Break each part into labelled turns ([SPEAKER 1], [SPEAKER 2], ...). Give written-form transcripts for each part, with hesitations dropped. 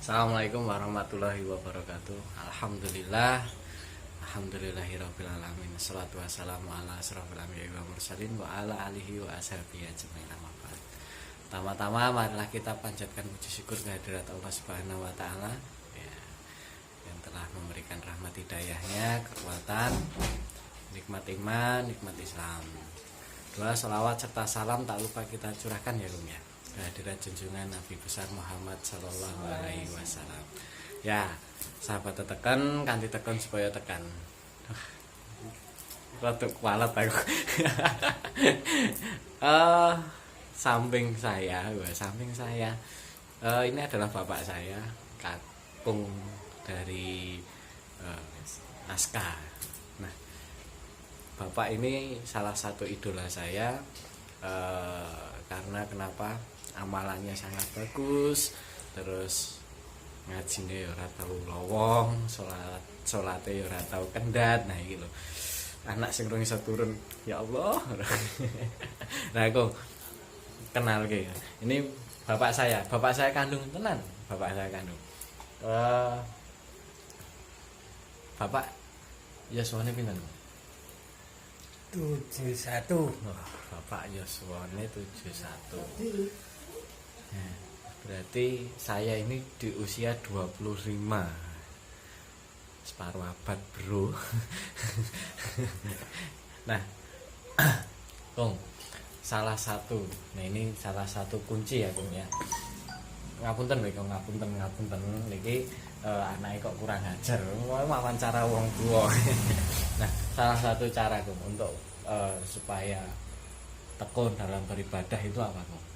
[SPEAKER 1] Assalamualaikum warahmatullahi wabarakatuh. Alhamdulillahirabbil alamin. Shalatu wassalamu ala asrofil anbiya'i wal mursalin wa ala alihi wa ashabihi ajmain. Tama-tama marilah kita panjatkan puji syukur kehadirat Allah Subhanahu wa taala ya, yang telah memberikan rahmat hidayahnya, kekuatan, nikmat iman, nikmat Islam. Doa salawat serta salam tak lupa kita curahkan ya Rum ya, kehadirat junjungan Nabi besar Muhammad sallallahu alaihi wasallam. Ya, sahabat tekan kanthi tekan supaya tekan. Rada kualat aku. Samping saya ini adalah bapak saya, kakung dari Aska. Nah, bapak ini salah satu idola saya karena kenapa? Amalannya sangat bagus, terus ngajine ora tau lowong, salate ora tau kendat. Nah iki lho. Anak sing rung iso turun, ya Allah. Nah, aku kenal ke. Ini bapak saya kandung tenan, bapak saya kandung. Bapak yaswane pinten?
[SPEAKER 2] 71.
[SPEAKER 1] Bapak yaswane 71. Nah, berarti saya ini di usia 25. Separuh abad, Bro. Nah, Kong, salah satu kunci ya, Kong ya. Ngapunten Kong, ngapunten niki anake kok kurang ajar. Wawancara wong tua. Nah, salah satu cara Kong untuk supaya tekun dalam beribadah itu apa, Kong?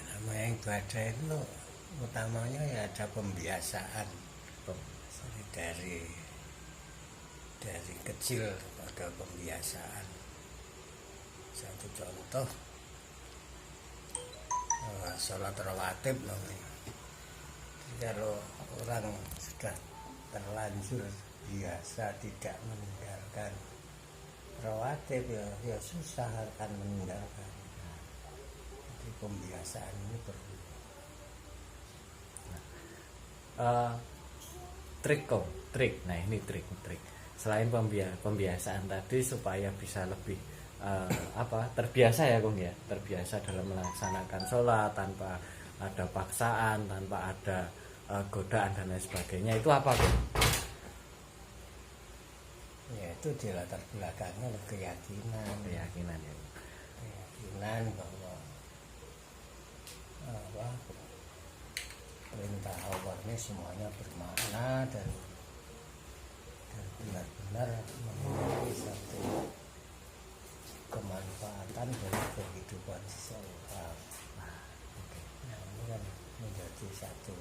[SPEAKER 2] Namanya ibadah itu utamanya ya ada pembiasaan. Jadi dari kecil ada pembiasaan. Satu contoh sholat rawatib namanya. Kalau orang sudah terlanjur biasa tidak meninggalkan rawatib ya susah akan meninggalkan. Jadi pembiasaan ini perlu.
[SPEAKER 1] Trik. Nah, ini trik. Selain pembiasaan tadi supaya bisa lebih terbiasa ya, Kong ya. Terbiasa dalam melaksanakan sholat tanpa ada paksaan, tanpa ada godaan dan lain sebagainya. Itu apa, Kong?
[SPEAKER 2] Ya, itu di latar belakangnya keyakinan
[SPEAKER 1] ya.
[SPEAKER 2] Keyakinan bahwa perintah Allah ini semuanya bermakna dan benar-benar memiliki satu kemanfaatan dari kehidupan seseorang. Nah, ini kan menjadi satu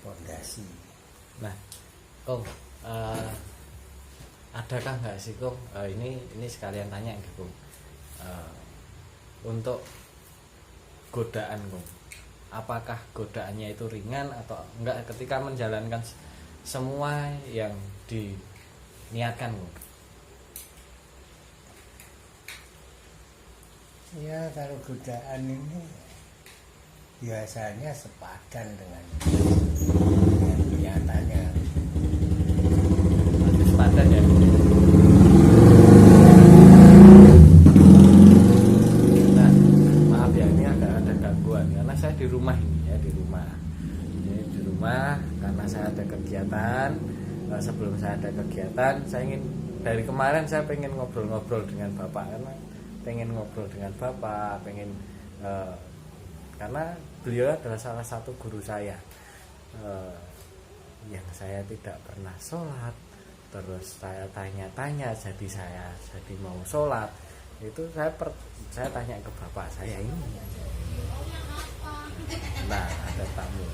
[SPEAKER 2] fondasi.
[SPEAKER 1] Nah, Kong, adakah nggak sih, Kong? Ini sekalian tanya gitu, Kong. Untuk godaan, Kong. Apakah godaannya itu ringan atau enggak ketika menjalankan semua yang diniatkan, Kong?
[SPEAKER 2] Ya, kalau godaan ini biasanya sepadan dengan kelihatannya.
[SPEAKER 1] Sepadan ya. Nah, maaf ya, ini ada gangguan karena saya di rumah ini ya, di rumah karena saya ada kegiatan. Sebelum saya ada kegiatan, saya ingin dari kemarin saya pengen ngobrol-ngobrol dengan Bapak karena pengen ngobrol dengan Bapak, karena beliau adalah salah satu guru saya yang saya tidak pernah sholat, terus saya tanya-tanya jadi mau sholat itu saya tanya ke Bapak saya ini. Nah, ada tamu.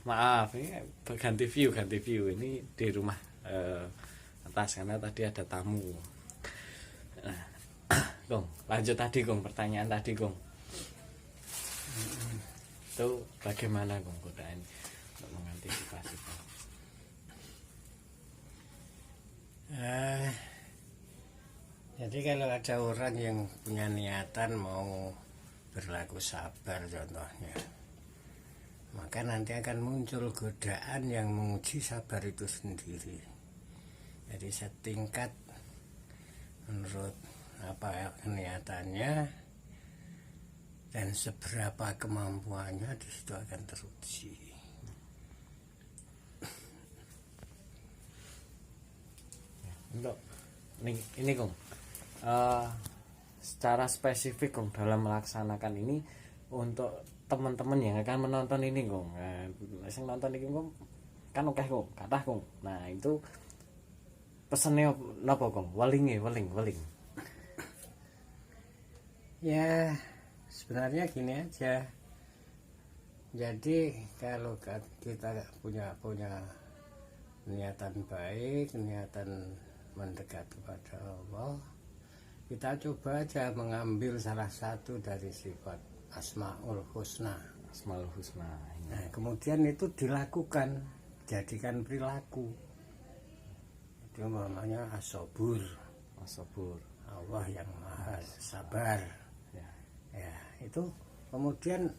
[SPEAKER 1] Maaf, ini ganti view ini di rumah atas karena tadi ada tamu. Nah, Kong, lanjut tadi, Kong, pertanyaan tadi, Kong. Itu bagaimana, Kong, godaan untuk mengantisipasi, Kong?
[SPEAKER 2] Jadi kalau ada orang yang punya niatan mau berlaku sabar contohnya, maka nanti akan muncul godaan yang menguji sabar itu sendiri. Jadi setingkat menurut apa niatannya dan seberapa kemampuannya di situ akan teruji.
[SPEAKER 1] Untuk ini Kong, secara spesifik Kong dalam melaksanakan ini untuk teman-teman yang akan menonton ini Kong, yang nonton ini Kong kan oke Kong, kathah Kong. Nah itu pesennya napa Kong? Weling.
[SPEAKER 2] Ya sebenarnya gini aja. Jadi kalau kita punya niatan baik, niatan mendekat kepada Allah, kita coba aja mengambil salah satu dari sifat Asmaul Husna.
[SPEAKER 1] Asmaul Husna.
[SPEAKER 2] Nah, kemudian itu dilakukan, jadikan perilaku. Itu namanya as-sabur.
[SPEAKER 1] As-sabur.
[SPEAKER 2] Allah yang maha sabar. Ya, itu kemudian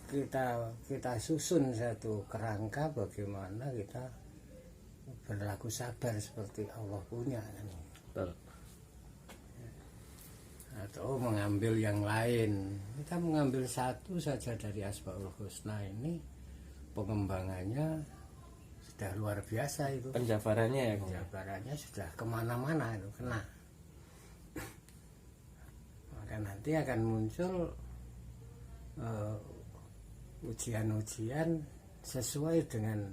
[SPEAKER 2] kita susun satu kerangka bagaimana kita berlaku sabar seperti Allah punya kan.
[SPEAKER 1] Betul.
[SPEAKER 2] Atau mengambil yang lain, kita mengambil satu saja dari Asmaul Husna ini, pengembangannya sudah luar biasa itu.
[SPEAKER 1] Penjabarannya ya Kong.
[SPEAKER 2] Penjabarannya sudah kemana-mana itu kena. Maka nanti akan muncul ujian-ujian sesuai dengan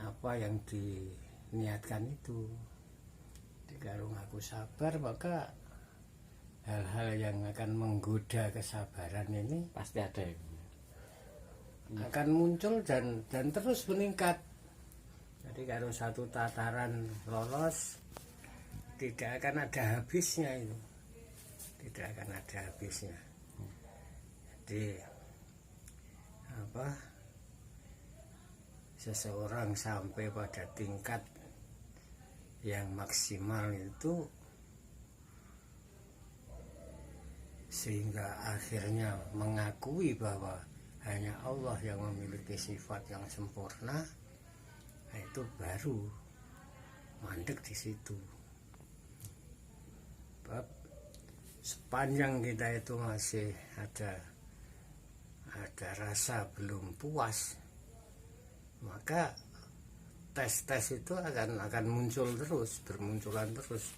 [SPEAKER 2] apa yang diniatkan itu. Kalau ngaku sabar, maka hal-hal yang akan menggoda kesabaran ini
[SPEAKER 1] pasti ada ya.
[SPEAKER 2] Akan muncul dan terus meningkat. Jadi kalau satu tataran lolos, tidak akan ada habisnya itu. Tidak akan ada habisnya. Jadi seseorang sampai pada tingkat yang maksimal itu sehingga akhirnya mengakui bahwa hanya Allah yang memiliki sifat yang sempurna, nah itu baru mandek di situ. Sebab sepanjang kita itu masih ada rasa belum puas, maka tes itu akan muncul terus, bermunculan terus,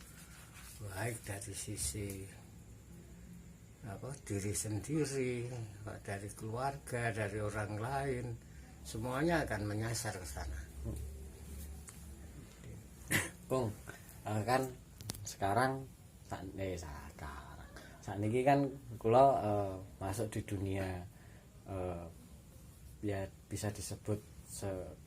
[SPEAKER 2] baik dari sisi diri sendiri, dari keluarga, dari orang lain, semuanya akan menyasar ke sana.
[SPEAKER 1] Kong, kan sekarang saat ini kan kula masuk di dunia ya bisa disebut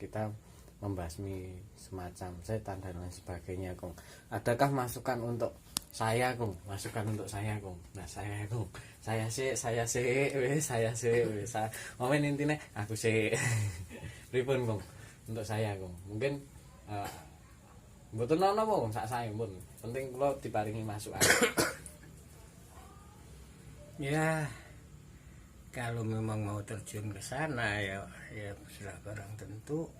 [SPEAKER 1] kita membasmi semacam setan dan lain sebagainya Kong. Adakah masukan untuk saya Kong? Masukan untuk saya Kong. Nah saya Kong, saya momen intinya aku sih pripun Kong untuk saya Kong. Mungkin mboten ana apa Kong sak saya pun. Penting kula diparingi masukan.
[SPEAKER 2] Ya kalau memang mau terjun ke sana ya sudah barang tentu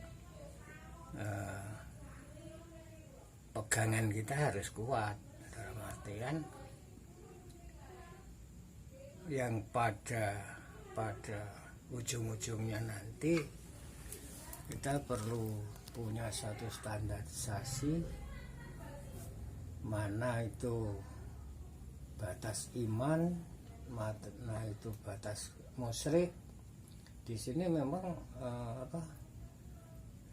[SPEAKER 2] pegangan kita harus kuat, dalam artian yang pada ujung-ujungnya nanti kita perlu punya satu standarisasi mana itu batas iman, mana itu batas musyrik. Di sini memang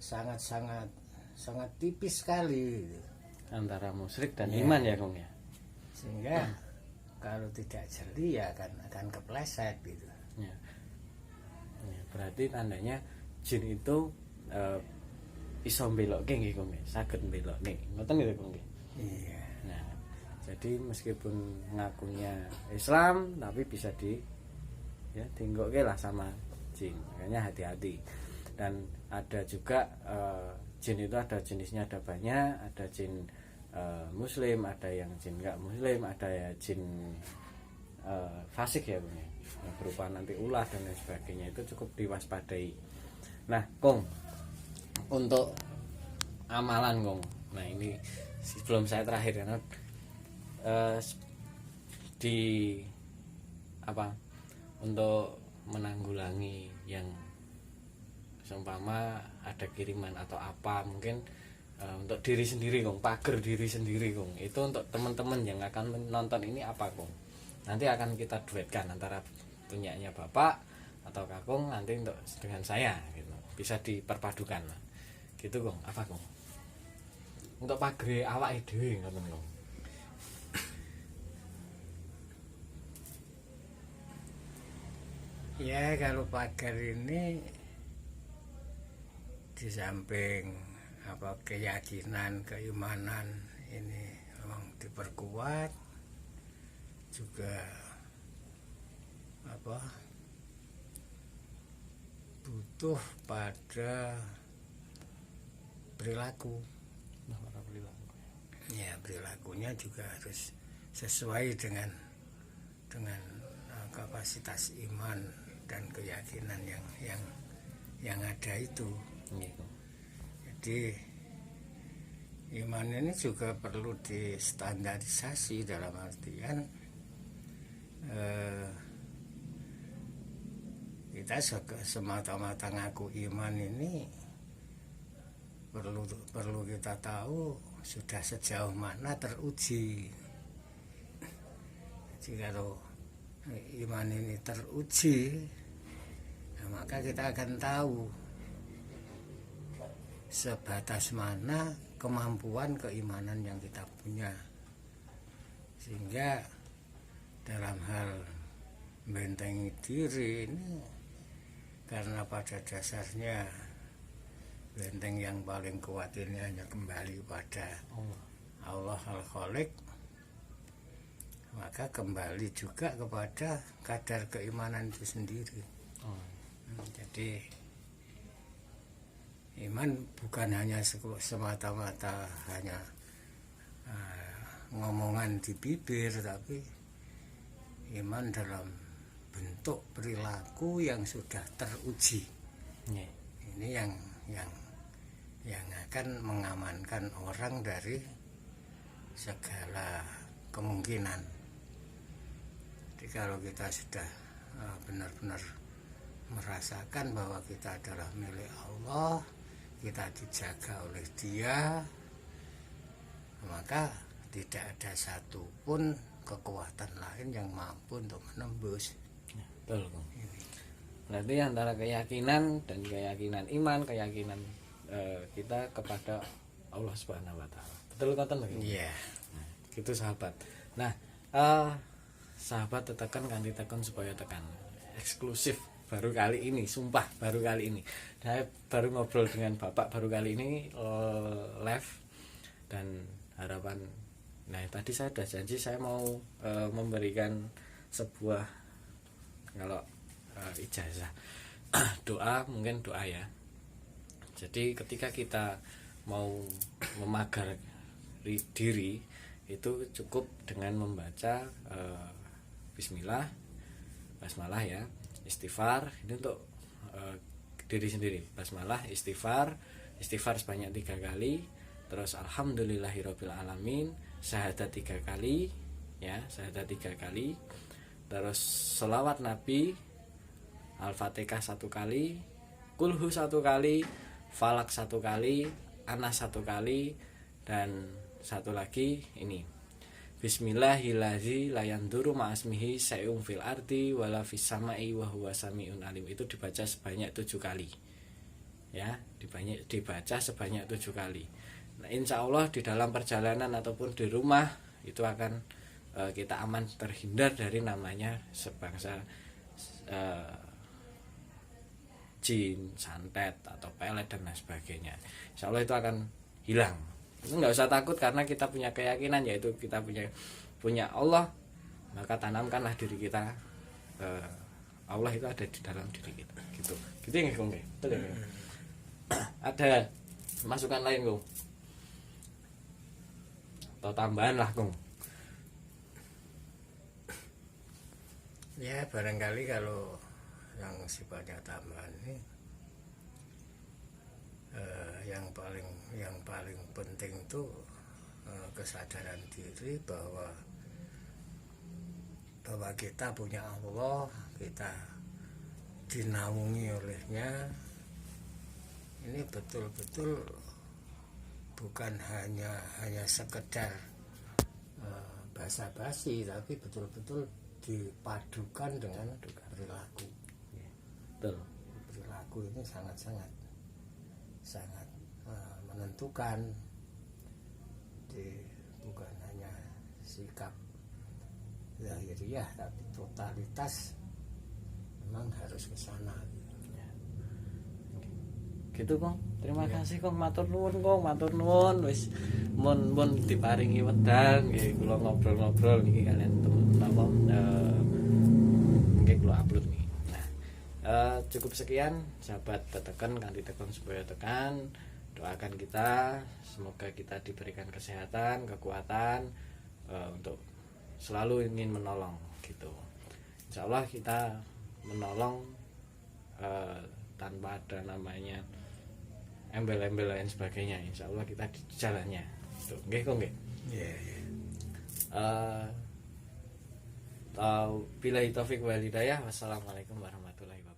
[SPEAKER 2] sangat tipis sekali
[SPEAKER 1] antara musyrik dan iman ya Kong ya.
[SPEAKER 2] Sehingga kalau tidak jeli ya akan kepleset gitu.
[SPEAKER 1] Ya. Berarti tandanya jin itu iso mbelokke nggih Kong, saged mbelokke. Ngoten nggih Kong.
[SPEAKER 2] Iya.
[SPEAKER 1] Nah, jadi meskipun ngakunya Islam tapi bisa tinggokke lah sama jin. Makanya hati-hati. Dan ada juga jin itu ada jenisnya, ada banyak, ada jin muslim, ada yang jin enggak muslim, ada ya jin fasik ya Bung, yang berupa nanti ulah dan lain sebagainya, itu cukup diwaspadai. Nah Kong, untuk amalan Kong, nah ini sebelum saya terakhir karena di apa untuk menanggulangi yang seumpama ada kiriman atau apa mungkin untuk diri sendiri Kong, pagar diri sendiri Kong, itu untuk teman-teman yang akan menonton ini apa Kong, nanti akan kita duetkan antara punyanya Bapak atau Kakung nanti untuk dengan saya gitu, bisa diperpadukan gitu Kong, apa Kong untuk pagre awake dhewe ngoten Kong.
[SPEAKER 2] Ya kalau pagar ini di samping apa keyakinan, keimanan ini memang diperkuat, juga apa butuh pada perilaku. Ya perilakunya juga harus sesuai dengan kapasitas iman dan keyakinan yang ada itu. Jadi iman ini juga perlu distandarisasi dalam artian kita semata-mata ngaku iman ini perlu kita tahu sudah sejauh mana teruji. Jadi kalau iman ini teruji, nah maka kita akan tahu sebatas mana kemampuan keimanan yang kita punya, sehingga dalam hal membentengi diri ini, karena pada dasarnya benteng yang paling kuat ini hanya kembali pada Allah Al-Khaliq, maka kembali juga kepada kadar keimanan itu sendiri. Jadi iman bukan hanya semata-mata hanya ngomongan di bibir, tapi iman dalam bentuk perilaku yang sudah teruji. Ini yang akan mengamankan orang dari segala kemungkinan. Jadi kalau kita sudah benar-benar merasakan bahwa kita adalah milik Allah, kita dijaga oleh Dia, maka tidak ada satupun kekuatan lain yang mampu untuk menembus.
[SPEAKER 1] Betul Kong. Berarti antara keyakinan dan keyakinan iman, keyakinan kita kepada Allah Subhanahu Wa Taala. Betul kata begitu.
[SPEAKER 2] Iya.
[SPEAKER 1] Nah, gitu sahabat. Nah, sahabat tekan kan ditekan supaya tekan eksklusif baru kali ini, sumpah baru kali ini. Saya baru ngobrol dengan Bapak baru kali ini live, dan harapan. Nah tadi saya sudah janji saya mau memberikan sebuah kalau ijazah doa, mungkin doa ya. Jadi ketika kita mau memagar diri itu cukup dengan membaca Bismillah, basmalah ya, istighfar. Ini untuk diri sendiri. Basmalah, istighfar sebanyak 3 kali. Terus alhamdulillahirabbil alamin, syahadat 3 kali ya, syahadat 3 kali. Terus selawat Nabi, Al-Fatihah 1 kali, Kulhu 1 kali, Falak 1 kali, Anas 1 kali, dan satu lagi ini Bismillahirrahmanirrahim la yanduru ma'asmihi sayum fil ardi wala fis samai wa huwa samiun alim. Itu dibaca sebanyak 7 kali ya, dibaca sebanyak 7 kali. Nah insya Allah di dalam perjalanan ataupun di rumah itu akan kita aman, terhindar dari namanya sebangsa jin, santet atau pelet dan lain sebagainya. Insya Allah itu akan hilang. Nggak usah takut karena kita punya keyakinan, yaitu kita punya Allah, maka tanamkanlah diri kita, Allah itu ada di dalam diri kita gitu yang betul ya. Ada masukan lain Kong atau tambahan lah Kong?
[SPEAKER 2] Ya barangkali kalau yang sifatnya tambahan ini yang paling penting itu kesadaran diri bahwa kita punya Allah, kita dinaungi olehnya. Ini betul-betul bukan hanya sekedar basa-basi, tapi betul-betul dipadukan dengan perilaku.
[SPEAKER 1] Betul.
[SPEAKER 2] Perilaku ini sangat menentukan. Bukan hanya sikap zahiriah, tapi totalitas memang harus ke sana.
[SPEAKER 1] Gitu Kong. Terima kasih Kong, matur nuwun Kong, matur nuwun wis mun diparingi wedang nggih kula ngobrol-ngobrol niki kalian temen napa nggih kula upload niki. Nah, cukup sekian sahabat tekan kanthi tekan supaya tekan. Doakan kita semoga kita diberikan kesehatan, kekuatan untuk selalu ingin menolong gitu. Insya Allah kita menolong tanpa ada namanya embel-embel lain sebagainya. Insya Allah kita di jalannya. Tuh, nggih kok nggih.
[SPEAKER 2] Iya.
[SPEAKER 1] Billahi taufik wal hidayah. Wassalamualaikum warahmatullahi wabarakatuh.